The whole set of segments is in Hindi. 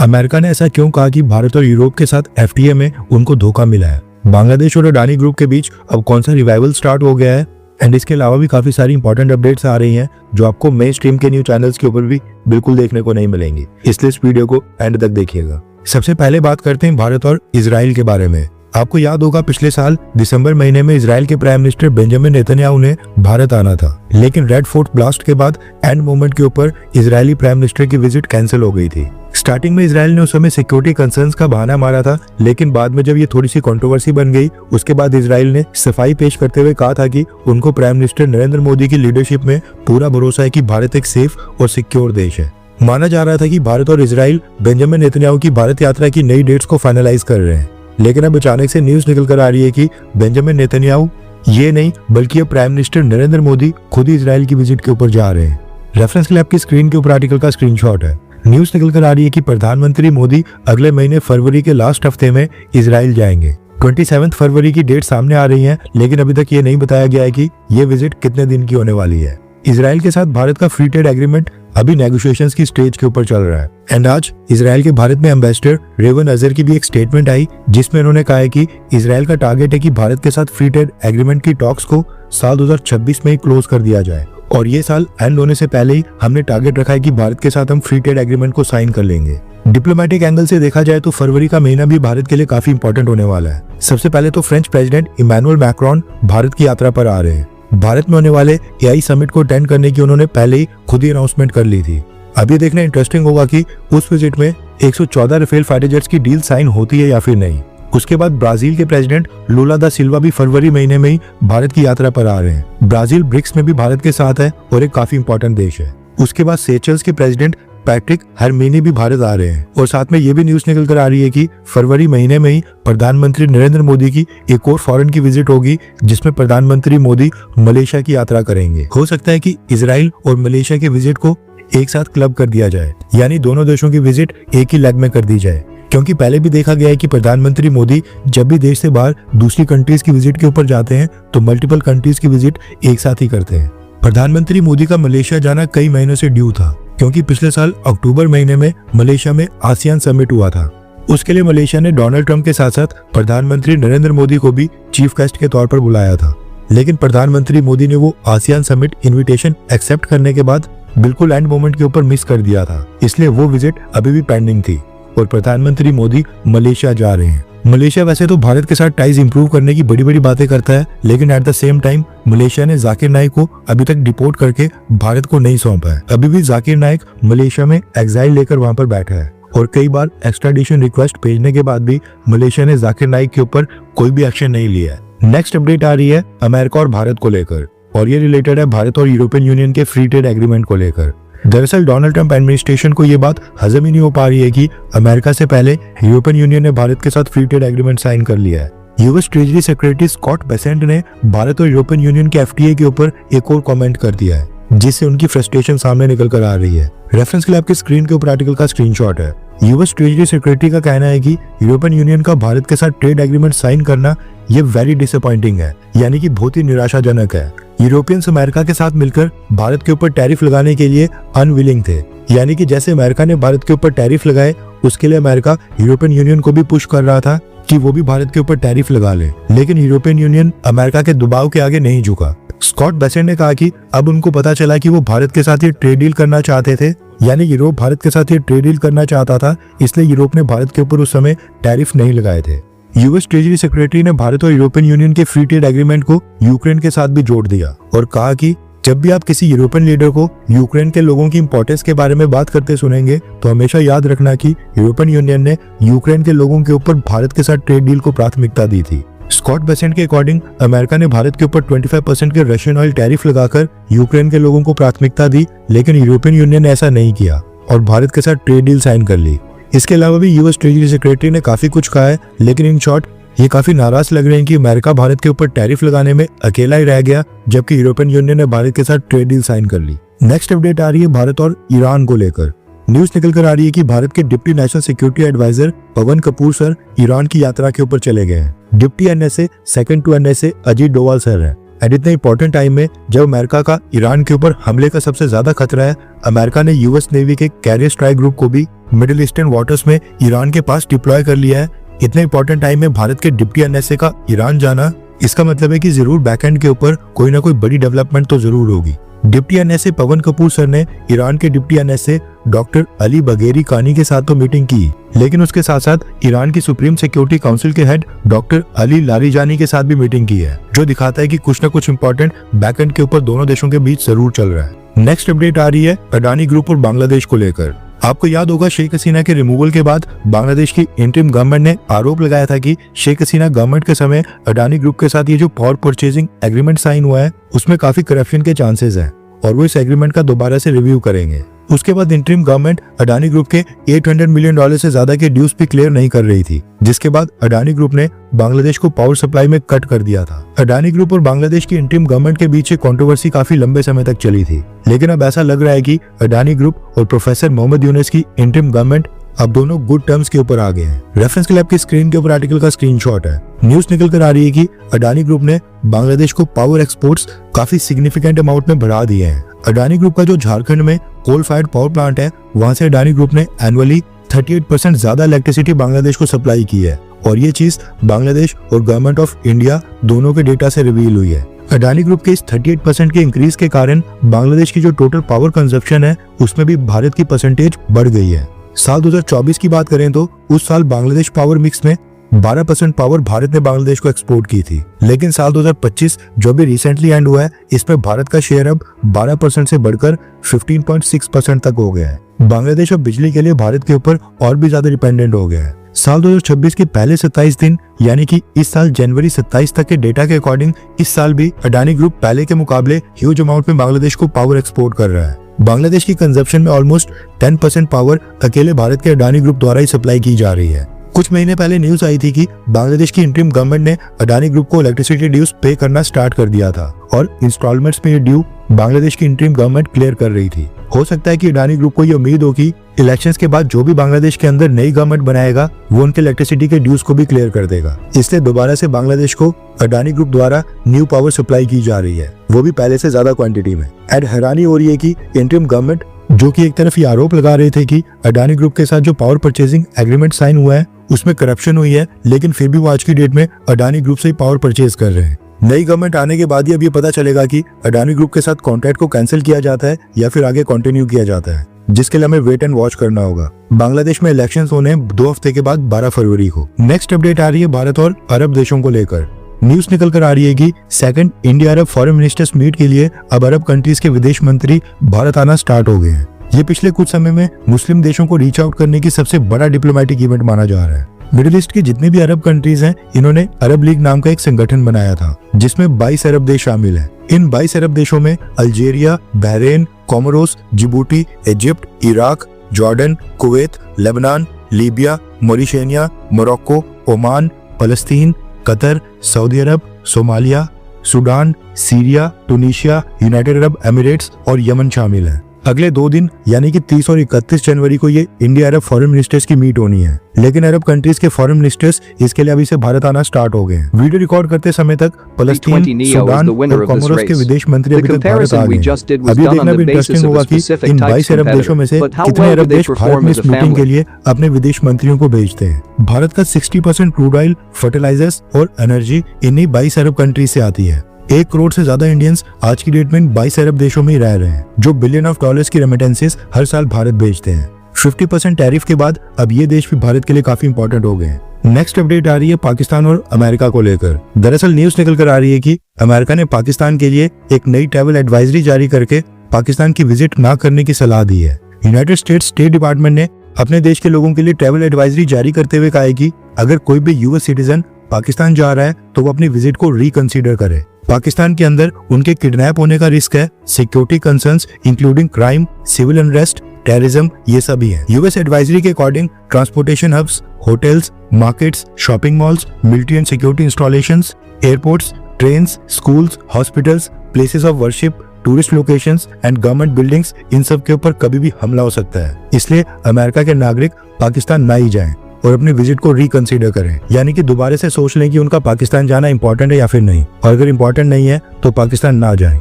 अमेरिका ने ऐसा क्यों कहा कि भारत और यूरोप के साथ एफटीए में उनको धोखा मिला है? बांग्लादेश और अडानी ग्रुप के बीच अब कौन सा रिवाइवल स्टार्ट हो गया है? एंड इसके अलावा भी काफी सारी इंपॉर्टेंट अपडेट्स आ रही हैं जो आपको मेन स्ट्रीम के न्यूज चैनल्स के ऊपर भी बिल्कुल देखने को नहीं मिलेंगी, इसलिए इस वीडियो को एंड तक देखिएगा। सबसे पहले बात करते हैं भारत और इजराइल के बारे में। आपको याद होगा पिछले साल दिसंबर महीने में इजराइल के प्राइम मिनिस्टर बेंजामिन नेतन्याहू ने भारत आना था, लेकिन रेड फोर्ट ब्लास्ट के बाद एंड मोमेंट के ऊपर इजरायली प्राइम मिनिस्टर की विजिट कैंसिल हो गई थी। स्टार्टिंग में इजराइल ने उस समय सिक्योरिटी कंसर्न्स का बहाना मारा था, लेकिन बाद में जब ये थोड़ी सी कंट्रोवर्सी बन गई, उसके बाद इजराइल ने सफाई पेश करते हुए कहा था कि उनको प्राइम मिनिस्टर नरेंद्र मोदी की लीडरशिप में पूरा भरोसा है कि भारत एक सेफ और सिक्योर देश है। माना जा रहा था कि भारत और इजराइल बेंजामिन नेतन्याहू की भारत यात्रा की नई डेट्स को फाइनलाइज कर रहे हैं, लेकिन अब अचानक से न्यूज निकल कर आ रही है कि बेंजामिन नेतन्याहू ये नहीं बल्कि अब प्राइम मिनिस्टर नरेंद्र मोदी खुद ही इजराइल की विजिट के ऊपर जा रहे हैं। रेफरेंस के लिए आपकी स्क्रीन के ऊपर आर्टिकल का स्क्रीनशॉट है। न्यूज निकल कर आ रही है कि प्रधानमंत्री मोदी अगले महीने फरवरी के लास्ट हफ्ते में इजराइल जाएंगे। 27 फरवरी की डेट सामने आ रही है, लेकिन अभी तक ये नहीं बताया गया है कि ये विजिट कितने दिन की होने वाली है। इजराइल के साथ भारत का फ्री ट्रेड एग्रीमेंट अभी नेगोशिएशंस की स्टेज के ऊपर चल रहा है। एंड आज इजराइल के भारत में एम्बेसडर रेवन अजहर की भी एक स्टेटमेंट आई, जिसमें उन्होंने कहा है कि इजराइल का टारगेट है कि भारत के साथ फ्री ट्रेड एग्रीमेंट की टॉक्स को साल 2026 में ही क्लोज कर दिया जाए, और ये साल एंड होने से पहले ही हमने टारगेट रखा है कि भारत के साथ हम फ्री ट्रेड एग्रीमेंट को साइन कर लेंगे। डिप्लोमेटिक एंगल से देखा जाए तो फरवरी का महीना भी भारत के लिए काफी इंपॉर्टेंट होने वाला है। सबसे पहले तो French president Emmanuel Macron Bharat की यात्रा पर आ रहे हैं। भारत में होने वाले एआई समिट को अटेंड करने की उन्होंने पहले ही खुद ही अनाउंसमेंट कर ली थी। अब ये देखना इंटरेस्टिंग होगा कि उस विजिट में 114 राफेल फाइटर जेट्स की डील साइन होती है या फिर नहीं। उसके बाद ब्राजील के प्रेसिडेंट लूला दा सिल्वा भी फरवरी महीने में ही भारत की यात्रा पर आ रहे हैं। ब्राजील ब्रिक्स में भी भारत के साथ है और एक काफी इंपॉर्टेंट देश है। उसके बाद सेचल्स के प्रेसिडेंट पैट्रिक हरमीनी भी भारत आ रहे हैं, और साथ में ये भी न्यूज निकल कर आ रही है कि फरवरी महीने में ही प्रधानमंत्री नरेंद्र मोदी की एक और फॉरेन की विजिट होगी, जिसमें प्रधानमंत्री मोदी मलेशिया की यात्रा करेंगे। हो सकता है कि इजराइल और मलेशिया के विजिट को एक साथ क्लब कर दिया जाए, यानी दोनों देशों की विजिट एक ही लेग में कर दी जाए, क्योंकि पहले भी देखा गया है कि प्रधानमंत्री मोदी जब भी देश से बाहर दूसरी कंट्रीज की विजिट के ऊपर जाते हैं तो मल्टीपल कंट्रीज की विजिट एक साथ ही करते हैं। प्रधानमंत्री मोदी का मलेशिया जाना कई महीनों से ड्यू था, क्योंकि पिछले साल अक्टूबर महीने में मलेशिया में आसियान समिट हुआ था। उसके लिए मलेशिया ने डोनाल्ड ट्रंप के साथ साथ प्रधानमंत्री नरेंद्र मोदी को भी चीफ गेस्ट के तौर पर बुलाया था, लेकिन प्रधानमंत्री मोदी ने वो आसियान समिट इन्विटेशन एक्सेप्ट करने के बाद बिल्कुल एंड मोमेंट के ऊपर मिस कर दिया था, इसलिए वो विजिट अभी भी पेंडिंग थी और प्रधानमंत्री मोदी मलेशिया जा रहे हैं। मलेशिया वैसे तो भारत के साथ टाइज इंप्रूव करने की बड़ी बड़ी बातें करता है, लेकिन at the same time Malaysia ने जाकिर नाइक को अभी तक डिपोर्ट करके भारत को नहीं सौंपा है। अभी भी जाकिर नाइक मलेशिया में एग्जाइल लेकर वहां पर बैठा है, और कई बार एक्स्ट्राडिशन रिक्वेस्ट भेजने के बाद भी मलेशिया ने जाकिर नाइक के ऊपर कोई भी एक्शन नहीं लिया है। नेक्स्ट अपडेट आ रही है अमेरिका और भारत को लेकर, और ये रिलेटेड है भारत और यूरोपियन यूनियन के फ्री ट्रेड एग्रीमेंट को लेकर। दरअसल डोनाल्ड ट्रंप एडमिनिस्ट्रेशन को ये बात हजम ही नहीं हो पा रही है कि अमेरिका से पहले यूरोपियन यूनियन ने भारत के साथ फ्री ट्रेड एग्रीमेंट साइन कर लिया है। US treasury secretary Scott Bessent ने भारत और यूरोपियन यूनियन के एफटीए के ऊपर एक और कमेंट कर दिया है, जिससे उनकी फ्रस्ट्रेशन सामने निकल कर आ रही है। रेफरेंस के लिए आपकी स्क्रीन के ऊपर आर्टिकल का स्क्रीनशॉट है। यूएस ट्रेजरी सेक्रेटरी का कहना है कि यूरोपियन यूनियन का भारत के साथ ट्रेड एग्रीमेंट साइन करना ये वेरी डिसअपॉइंटिंग है, यानी कि बहुत ही निराशाजनक है। यूरोपियंस अमेरिका के साथ मिलकर भारत के ऊपर टैरिफ लगाने के लिए अनविलिंग थे, यानी कि जैसे अमेरिका ने भारत के ऊपर टैरिफ लगाए, उसके लिए अमेरिका यूरोपियन यूनियन को भी पुश कर रहा था कि वो भी भारत के ऊपर टैरिफ लगा ले, लेकिन यूरोपियन यूनियन अमेरिका के दबाव के आगे नहीं झुका। स्कॉट बेसेंट ने कहा कि अब उनको पता चला कि वो भारत के साथ ये ट्रेड डील करना चाहते थे, यानी यूरोप भारत के साथ ये ट्रेड डील करना चाहता था, इसलिए यूरोप ने भारत के ऊपर उस समय टैरिफ नहीं लगाए थे। यूएस ट्रेजरी सेक्रेटरी ने भारत और यूरोपियन यूनियन के फ्री ट्रेड एग्रीमेंट को यूक्रेन के साथ भी जोड़ दिया, और कहा कि जब भी आप किसी यूरोपियन लीडर को यूक्रेन के लोगों की इंपॉर्टेंस के बारे में बात करते सुनेंगे, तो हमेशा याद रखना कि यूरोपियन यूनियन ने यूक्रेन के लोगों के ऊपर भारत के साथ ट्रेड डील को प्राथमिकता दी थी। स्कॉट बेसेंट के अकॉर्डिंग अमेरिका ने भारत के ऊपर 25% के रशियन ऑयल टैरिफ लगाकर यूक्रेन के लोगों को प्राथमिकता दी, लेकिन यूरोपियन यूनियन ने ऐसा नहीं किया और भारत के साथ ट्रेड डील साइन कर ली। इसके अलावा भी यूएस ट्रेजरी सेक्रेटरी ने काफी कुछ कहा है, लेकिन इन शॉर्ट ये काफी नाराज लग रहे हैं कि अमेरिका भारत के ऊपर टैरिफ लगाने में अकेला ही रह गया, जबकि यूरोपियन यूनियन ने भारत के साथ ट्रेड डील साइन कर ली। नेक्स्ट अपडेट आ रही है भारत और ईरान को लेकर। न्यूज निकल कर आ रही है कि भारत के deputy national security adviser Pawan Kapoor sir Iran की यात्रा के ऊपर चले गए हैं। Deputy NSA second to NSA Ajit Doval sir है। एंड इतने इंपॉर्टेंट टाइम में जब अमेरिका का ईरान के ऊपर हमले का सबसे ज्यादा खतरा है, अमेरिका ने यूएस नेवी के कैरियर स्ट्राइक ग्रुप को भी मिडिल ईस्टर्न वाटर्स में ईरान के पास डिप्लॉय कर लिया है। इतने इंपॉर्टेंट टाइम में भारत के डिप्टी एनएसए का ईरान जाना, इसका मतलब है कि जरूर बैकएंड के ऊपर कोई ना कोई बड़ी डेवलपमेंट तो जरूर होगी। डिप्टी एनएसए पवन कपूर सर ने ईरान के डिप्टी एनएसए डॉक्टर अली बगेरी कानी के साथ तो मीटिंग की, लेकिन उसके साथ साथ ईरान की सुप्रीम सिक्योरिटी काउंसिल के हेड डॉक्टर अली लारीजानी के साथ भी मीटिंग की है, जो दिखाता है कि कुछ न कुछ इंपॉर्टेंट बैकएंड के ऊपर दोनों देशों के बीच जरूर चल रहा है। नेक्स्ट अपडेट आ रही है अडानी ग्रुप और बांग्लादेश को लेकर। आपको याद होगा शेख हसीना के रिमूवल के बाद बांग्लादेश की इंटरिम गवर्नमेंट ने आरोप लगाया था कि शेख हसीना गवर्नमेंट के समय अडानी ग्रुप के साथ ये जो पावर परचेजिंग एग्रीमेंट साइन हुआ है उसमें काफी करप्शन के चांसेस हैं और वो इस एग्रीमेंट का दोबारा से रिव्यू करेंगे। उसके बाद इंटरिम गवर्नमेंट अडानी ग्रुप के $800 मिलियन से ज्यादा के ड्यूज भी क्लियर नहीं कर रही थी, जिसके बाद अडानी ग्रुप ने बांग्लादेश को पावर सप्लाई में कट कर दिया था। अडानी ग्रुप और बांग्लादेश की इंटरिम गवर्नमेंट के बीच कंट्रोवर्सी काफी लंबे समय तक चली थी, लेकिन अब ऐसा लग रहा है कि अडानी ग्रुप और प्रोफेसर मोहम्मद यूनुस की इंटरिम गवर्नमेंट अब दोनों गुड टर्म्स के ऊपर आ गए हैं। रेफरेंस क्लब की स्क्रीन के ऊपर आर्टिकल का स्क्रीनशॉट है। न्यूज निकल कर आ रही है कि अडानी ग्रुप ने बांग्लादेश को पावर एक्सपोर्ट्स काफी सिग्निफिकेंट अमाउंट में बढ़ा दिए हैं। अडानी ग्रुप का जो झारखंड में कोल फायर्ड पावर प्लांट है, वहां से अडानी ग्रुप ने एनुअली 38% ज्यादा इलेक्ट्रिसिटी बांग्लादेश को सप्लाई की है और ये चीज बांग्लादेश और गवर्नमेंट ऑफ इंडिया दोनों के डेटा से रिवील हुई है। अडानी ग्रुप के इस 38% के इंक्रीज के कारण बांग्लादेश की जो टोटल पावर कंजप्शन है उसमें भी भारत की परसेंटेज बढ़ गई है। साल 2024 की बात करें तो उस साल बांग्लादेश पावर मिक्स में 12% पावर भारत ने बांग्लादेश को एक्सपोर्ट की थी, लेकिन साल 2025 जो भी रिसेंटली एंड हुआ है इसमें भारत का शेयर अब 12% से बढ़कर 15.6% तक हो गया है। बांग्लादेश अब बिजली के लिए भारत के ऊपर और भी ज्यादा डिपेंडेंट हो गया है। साल 2026 के पहले 27 दिन यानी कि इस साल जनवरी 27 तक के डेटा के अकॉर्डिंग इस साल भी अडानी ग्रुप पहले के मुकाबले ह्यूज अमाउंट में बांग्लादेश को पावर एक्सपोर्ट कर रहा है। बांग्लादेश की कंजप्शन में ऑलमोस्ट 10% पावर अकेले भारत के अडानी ग्रुप द्वारा ही सप्लाई की जा रही है। कुछ महीने पहले न्यूज आई थी कि बांग्लादेश की इंटरिम गवर्नमेंट ने अडानी ग्रुप को इलेक्ट्रिसिटी ड्यूज पे करना स्टार्ट कर दिया था और इंस्टॉलमेंट्स में ये ड्यू बांग्लादेश की इंटरिम गवर्नमेंट क्लियर कर रही थी। हो सकता है कि अडानी ग्रुप को ये उम्मीद हो कि इलेक्शंस के बाद जो भी बांग्लादेश के अंदर नई गवर्नमेंट बनाएगा वो उनके इलेक्ट्रिसिटी के ड्यूज को भी क्लियर कर देगा, इसलिए दोबारा से बांग्लादेश को अडानी ग्रुप द्वारा न्यू पावर सप्लाई की जा रही है, वो भी पहले से ज्यादा क्वांटिटी में। एंड हैरानी हो रही है कि इंटरिम गवर्नमेंट जो कि एक तरफ ये आरोप लगा रहे थे कि अडानी ग्रुप के साथ जो पावर परचेजिंग एग्रीमेंट साइन हुआ है उसमें करप्शन हुई है, लेकिन फिर भी वो आज की डेट में अडानी ग्रुप से ही पावर परचेज कर रहे हैं। नई गवर्नमेंट आने के बाद ही अब ये पता चलेगा कि अडानी ग्रुप के साथ कॉन्ट्रैक्ट को कैंसिल किया जाता है या फिर आगे कंटिन्यू किया जाता है, जिसके लिए हमें वेट एंड वॉच करना होगा। बांग्लादेश में इलेक्शंस होने हैं 2 हफ्ते के बाद 12 फरवरी को। नेक्स्ट अपडेट आ रही है भारत और अरब देशों को लेकर। न्यूज निकल कर आ रही है कि सेकंड इंडिया अरब फॉरेन मिनिस्टर्स मीट के लिए अब अरब कंट्रीज के विदेश मंत्री भारत आना स्टार्ट हो गए हैं। ये पिछले कुछ समय में मुस्लिम देशों को रीच आउट करने की सबसे बड़ा डिप्लोमेटिक इवेंट माना जा रहा है। मिडिल ईस्ट की जितने भी अरब कंट्रीज हैं, इन्होंने अरब लीग नाम का एक संगठन बनाया था जिसमें 22 अरब देश शामिल हैं। इन 22 अरब देशों में Algeria, Bahrain, Comoros, Djibouti, Egypt, Iraq, Jordan, Kuwait, Lebanon, Libya, Mauritania, Morocco, Oman, फलस्तीन, Qatar, Saudi Arabia, Somalia, Sudan, Syria, Tunisia, United Arab Emirates और यमन शामिल हैं। अगले 2 दिन यानी कि 30 और 31 जनवरी को ये इंडिया अरब फॉरेन मिनिस्टर्स की मीट होनी है, लेकिन अरब कंट्रीज के फॉरेन मिनिस्टर्स इसके लिए अभी से भारत आना स्टार्ट हो गए हैं। वीडियो रिकॉर्ड करते समय तक फलस्तीन, सूडान और कोमोरोस के विदेश मंत्री अभी तक भारत आ गए हैं। अभी देखना भी इंटरेस्टिंग होगा कि इन 22 अरब देशों में से कितने अरब देश भारत में इस मीटिंग के लिए अपने विदेश मंत्रियों को भेजते हैं। भारत का 60% क्रूड ऑयल, फर्टिलाइजर्स और एनर्जी इन्हीं 22 अरब कंट्रीज से आती है। 1 करोड़ से ज्यादा इंडियंस आज की डेट में इन 22 अरब देशों में ही रह रहे हैं, जो बिलियन ऑफ डॉलर्स की रेमिटेंसेस हर साल भारत भेजते हैं। 50% टैरिफ के बाद अब ये देश भी भारत के लिए काफी इंपॉर्टेंट हो गए हैं। नेक्स्ट अपडेट आ रही है पाकिस्तान और अमेरिका को लेकर। दरअसल न्यूज निकल कर आ रही है कि अमेरिका ने पाकिस्तान के लिए एक नई ट्रैवल एडवाइजरी जारी करके पाकिस्तान की विजिट न करने की सलाह दी है। यूनाइटेड स्टेट्स स्टेट डिपार्टमेंट ने अपने देश के लोगों के लिए ट्रैवल एडवाइजरी जारी करते हुए कहा है कि अगर कोई भी यूएस सिटीजन पाकिस्तान जा रहा है तो वो अपनी विजिट को रिकंसीडर करे। पाकिस्तान के अंदर उनके किडनैप होने का रिस्क है, security concerns including crime, civil unrest, terrorism, ये सभी है। यूएस एडवाइजरी के according transportation hubs, hotels, markets, shopping malls, military and security installations, airports, trains, schools, hospitals, places of worship, tourist locations and government buildings, इन सब के ऊपर कभी भी हमला हो सकता है। इसलिए अमेरिका के नागरिक पाकिस्तान ना ही जाएं और अपनी विजिट को रिकंसीडर करें, यानी कि दोबारा से सोच लें कि उनका पाकिस्तान जाना इंपॉर्टेंट है या फिर नहीं, और अगर इंपॉर्टेंट नहीं है तो पाकिस्तान ना जाएं।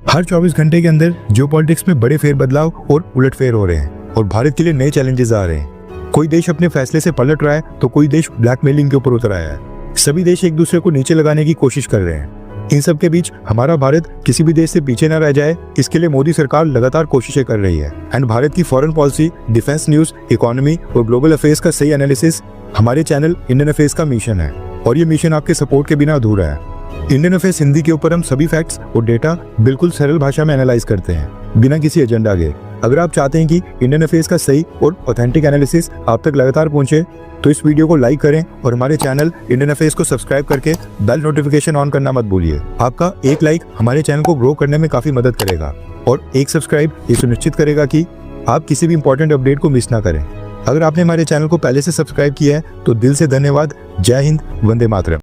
हर 24 घंटे के अंदर जियोपॉलिटिक्स में बड़े फेरबदलाव और उलटफेर हो रहे हैं और भारत के लिए नए चैलेंजेस आ रहे हैं। कोई देश अपने फैसले से पलट रहा है तो कोई देश ब्लैकमेलिंग के ऊपर उतर आया है। सभी देश एक दूसरे को नीचे लगाने की कोशिश कर रहे हैं। इन सब के बीच हमारा भारत किसी भी देश से पीछे न रह जाए, इसके लिए मोदी सरकार लगातार कोशिशें कर रही है। एंड भारत की foreign policy, defence news, economy और ग्लोबल अफेयर्स का सही एनालिसिस हमारे चैनल इंडियन अफेयर्स का मिशन है और ये मिशन आपके सपोर्ट के बिना अधूरा है। इंडियन अफेयर्स हिंदी के ऊपर हम सभी फैक्ट्स और डेटा बिल्कुल सरल भाषा में एनालाइज करते हैं, बिना किसी एजेंडा के। अगर आप चाहते हैं कि इंडियन अफेयर्स का सही और ऑथेंटिक एनालिसिस आप तक लगातार पहुंचे, तो इस वीडियो को लाइक करें और हमारे चैनल इंडियन अफेयर्स को सब्सक्राइब करके बेल नोटिफिकेशन ऑन करना मत भूलिए। आपका एक लाइक हमारे चैनल को ग्रो करने में काफी मदद करेगा और एक सब्सक्राइब ये सुनिश्चित करेगा कि आप किसी भी इंपॉर्टेंट अपडेट को मिस ना करें। अगर आपने हमारे चैनल को पहले से सब्सक्राइब किया है तो दिल से धन्यवाद। जय हिंद, वंदे मातरम।